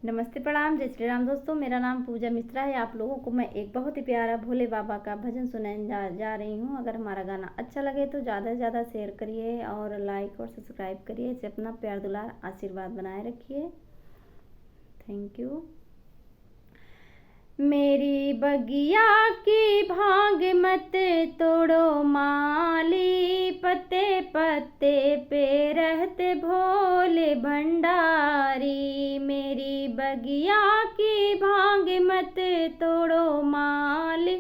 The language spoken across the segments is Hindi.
नमस्ते, प्रणाम, जय श्री राम। दोस्तों, मेरा नाम पूजा मिश्रा है। आप लोगों को मैं एक बहुत ही प्यारा भोले बाबा का भजन सुनाने जा रही हूँ। अगर हमारा गाना अच्छा लगे तो ज़्यादा से ज़्यादा शेयर करिए और लाइक और सब्सक्राइब करिए। इसे अपना प्यार दुलार आशीर्वाद बनाए रखिए। Thank you. मेरी बगिया की भांग मत तोड़ो माली, पत्ते पत्ते पे रहते भोले भंडारी। मेरी बगिया की भांग मत तोड़ो माली,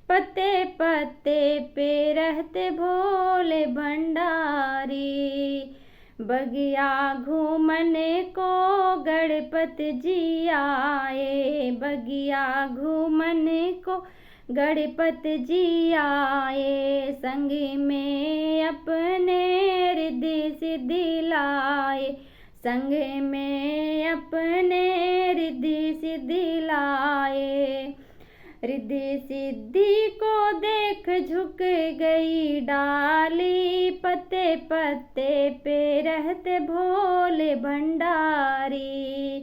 पत्ते पत्ते पे रहते भोले भंडारी। बगिया घूमने को गणपति जी आए, बगिया घूमने को गणपति जी आए। संग में अपने रिद्धि सिद्धि लाए, संग में अपने रिद्धि सिद्धि लाए। रिद्धि सिद्धि को देख झुक गई डाली, पत्ते पत्ते पे रहते भोले भंडारी।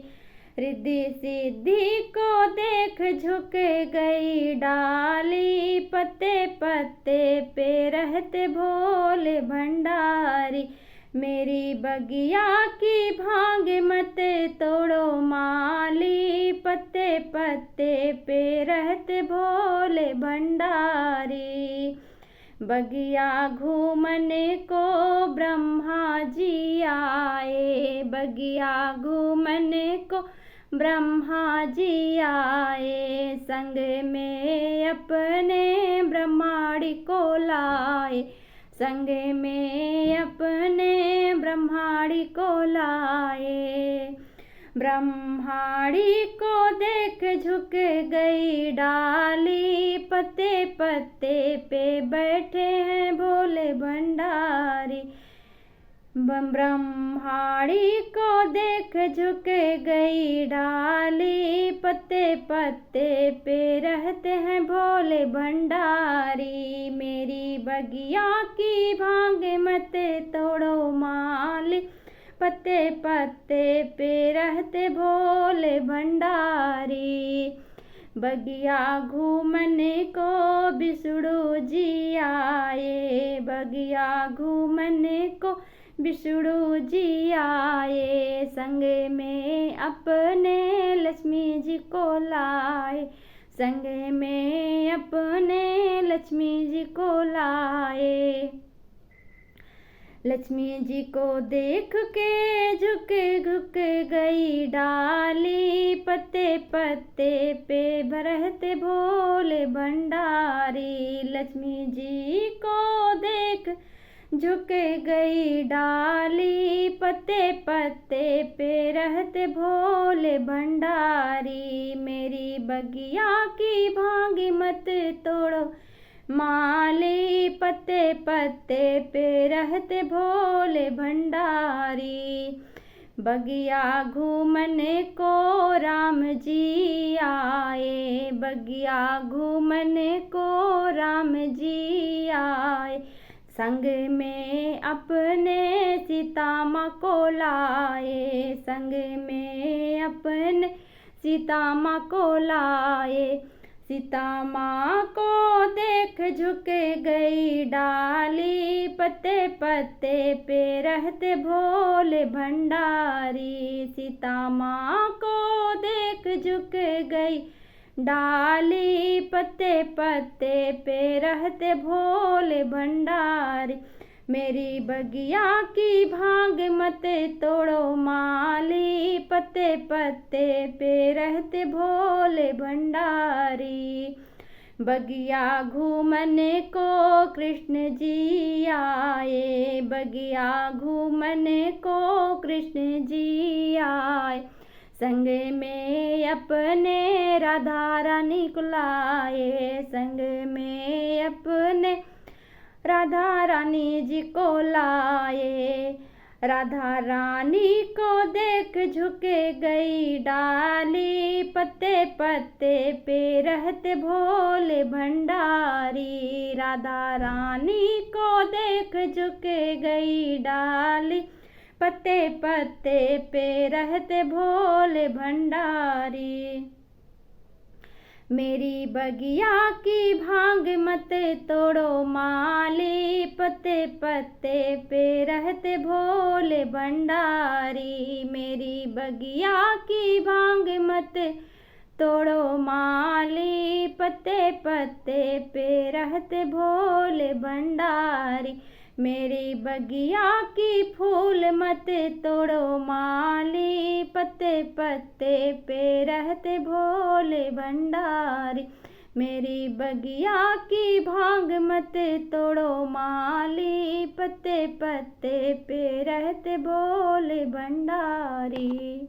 रिद्धि सिद्धि को देख झुक गई डाली, पत्ते पत्ते पे रहते भोले भंडारी। मेरी बगिया की भांग मत तोड़ो माली, पत्ते पत्ते पे रहते भोले भंडारी। बगिया घूमने को ब्रह्मा जी आए, बगिया घूमने को ब्रह्मा जी आए। संग में अपने ब्रह्माणी को लाए, संग में अपने ब्रह्माणी को लाए। ब्रह्माणी को देख झुक गई डाली, पत्ते पत्ते पे बैठे हैं भोले भंडारी। ब्रह्माणी को देख झुक गई डाली, पत्ते पत्ते पे रहते हैं भोले भंडारी। मेरी बगिया की भांग मत तोड़ो माली, पत्ते पत्ते पे रहते भोले भंडारी। बगिया घूमने को विष्णु जी आए, बगिया घूमने को विष्णु जी आए। संग में अपने लक्ष्मी जी को लाए, संग में अपने लक्ष्मी जी को लाए। लक्ष्मी जी को देख के झुक झुक गई डाली, पत्ते पत्ते पे रहते भोले भंडारी। लक्ष्मी जी को देख झुक गई डाली, पत्ते पत्ते पे रहते भोले भंडारी। मेरी बगिया की भांग मत तोड़ो माली, पत्ते पत्ते पे रहते भोले भंडारी। बगिया घूमने को राम जी आए, बगिया घूमने को राम जी आए। संग में अपने सीता माँ को लाए, संग में अपने सीता माँ को लाए। सीता माँ को देख झुक गई डाली, पत्ते पत्ते पे रहते भोले भंडारी। सीता माँ को देख झुक गई डाली, पत्ते पत्ते पे रहते भोले भंडारी। मेरी बगिया की भांग मत तोड़ो माली, पत्ते पत्ते पे रहते भोले भंडारी। बगिया घूमने को कृष्ण जी आए, बगिया घूमने को कृष्ण जी आए। संग में अपने राधा रानी को लाए, संग में अपने राधा रानी जी को लाए। राधा रानी को देख झुक गई डाली, पत्ते पत्ते पे रहते भोले भंडारी। राधा रानी को देख झुक गई डाली, पत्ते पत्ते पे रहते भोले भंडारी। मेरी बगिया की भांग मत तोड़ो माली, पत्ते पत्ते पे रहते भोले भंडारी। मेरी बगिया की भांग मत तोड़ो माली, पत्ते पत्ते पे रहते भोले भंडारी। मेरी बगिया की फूल मत तोड़ो माली, पत्ते पत्ते पे रहते भोले भंडारी। मेरी बगिया की भांग मत तोड़ो माली, पत्ते पत्ते पे रहते भोले भंडारी।